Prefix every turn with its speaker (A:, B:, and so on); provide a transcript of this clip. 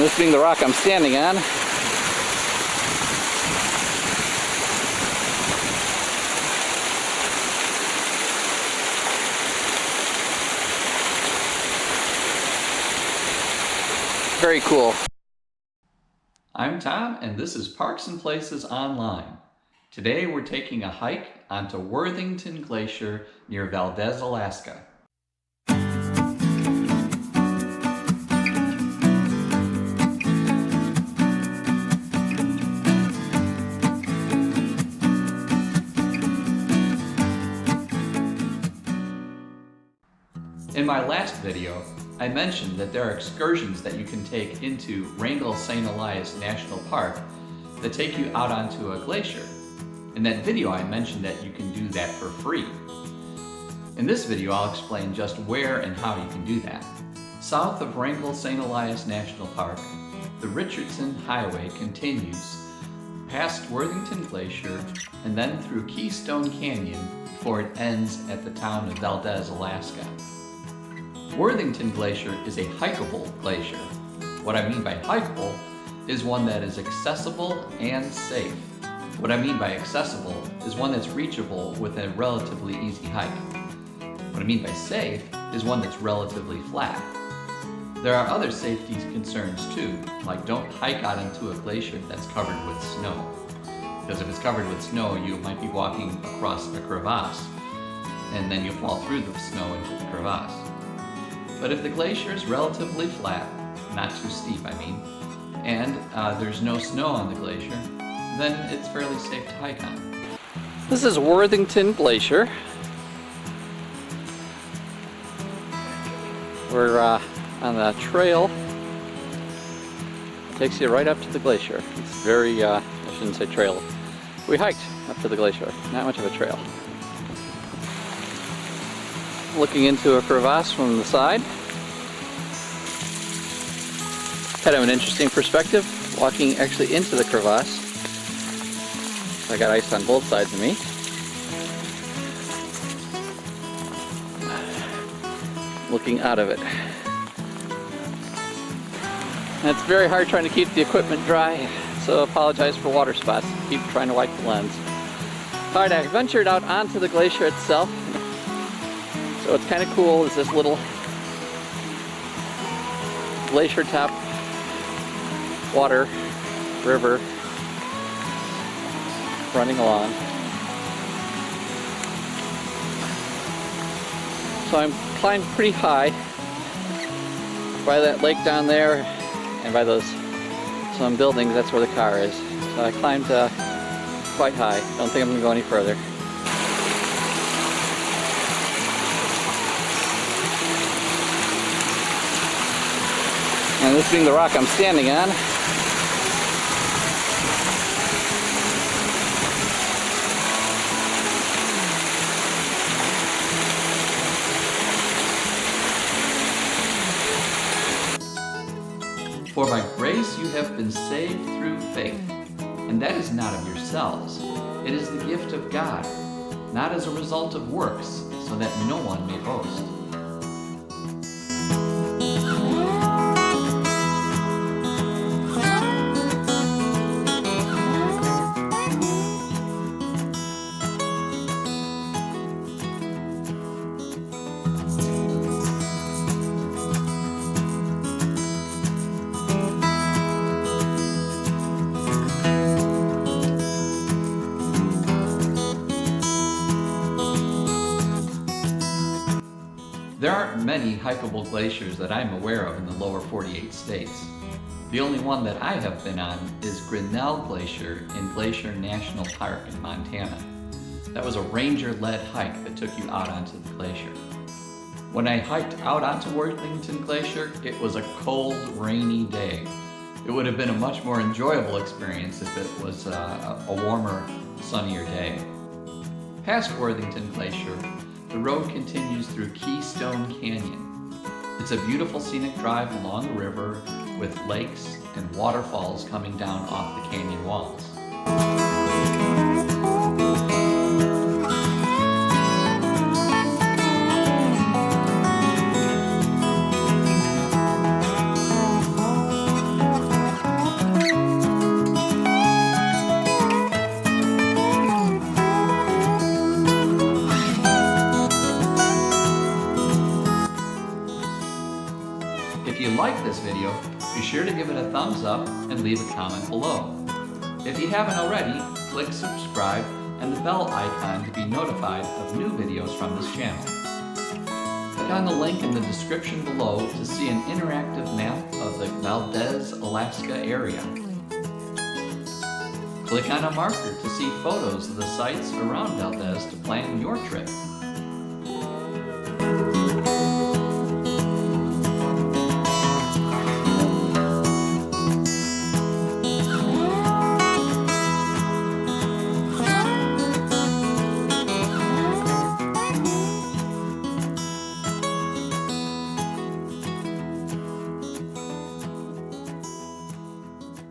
A: And this being the rock I'm standing on, very cool. I'm Tom, and this is Parks and Places Online. Today we're taking a hike onto Worthington Glacier near Valdez, Alaska. In my last video, I mentioned that there are excursions that you can take into Wrangell St. Elias National Park that take you out onto a glacier. In that video, I mentioned that you can do that for free. In this video, I'll explain just where and how you can do that. South of Wrangell St. Elias National Park, the Richardson Highway continues past Worthington Glacier and then through Keystone Canyon before it ends at the town of Valdez, Alaska. Worthington Glacier is a hikeable glacier. What I mean by hikeable is one that is accessible and safe. What I mean by accessible is one that's reachable with a relatively easy hike. What I mean by safe is one that's relatively flat. There are other safety concerns too, like don't hike out into a glacier that's covered with snow. Because if it's covered with snow, you might be walking across a crevasse, and then you fall through the snow into the crevasse. But if the glacier is relatively flat, not too steep I mean, and there's no snow on the glacier, then it's fairly safe to hike on. This is Worthington Glacier. We're on a trail. It takes you right up to the glacier. It's very, I shouldn't say trail. We hiked up to the glacier, not much of a trail. Looking into a crevasse from the side. Kind of an interesting perspective, walking actually into the crevasse. I got ice on both sides of me. Looking out of it. And it's very hard trying to keep the equipment dry, so apologize for water spots. Keep trying to wipe the lens. Alright, I ventured out onto the glacier itself. So what's kind of cool is this little glacier top water river running along. So I'm climbed pretty high by that lake down there and by those some buildings. That's where the car is. So I climbed quite high. Don't think I'm going to go any further. And this being the rock I'm standing on, for by grace you have been saved through faith, and that is not of yourselves. It is the gift of God, not as a result of works, so that no one may boast. There aren't many hikeable glaciers that I'm aware of in the lower 48 states. The only one that I have been on is Grinnell Glacier in Glacier National Park in Montana. That was a ranger-led hike that took you out onto the glacier. When I hiked out onto Worthington Glacier, it was a cold, rainy day. It would have been a much more enjoyable experience if it was a warmer, sunnier day. Past Worthington Glacier, the road continues through Keystone Canyon. It's a beautiful scenic drive along the river with lakes and waterfalls coming down off the canyon walls. like this video, be sure to give it a thumbs up and leave a comment below. If you haven't already, click subscribe and the bell icon to be notified of new videos from this channel. Click on the link in the description below to see an interactive map of the Valdez, Alaska area. Click on a marker to see photos of the sites around Valdez to plan your trip.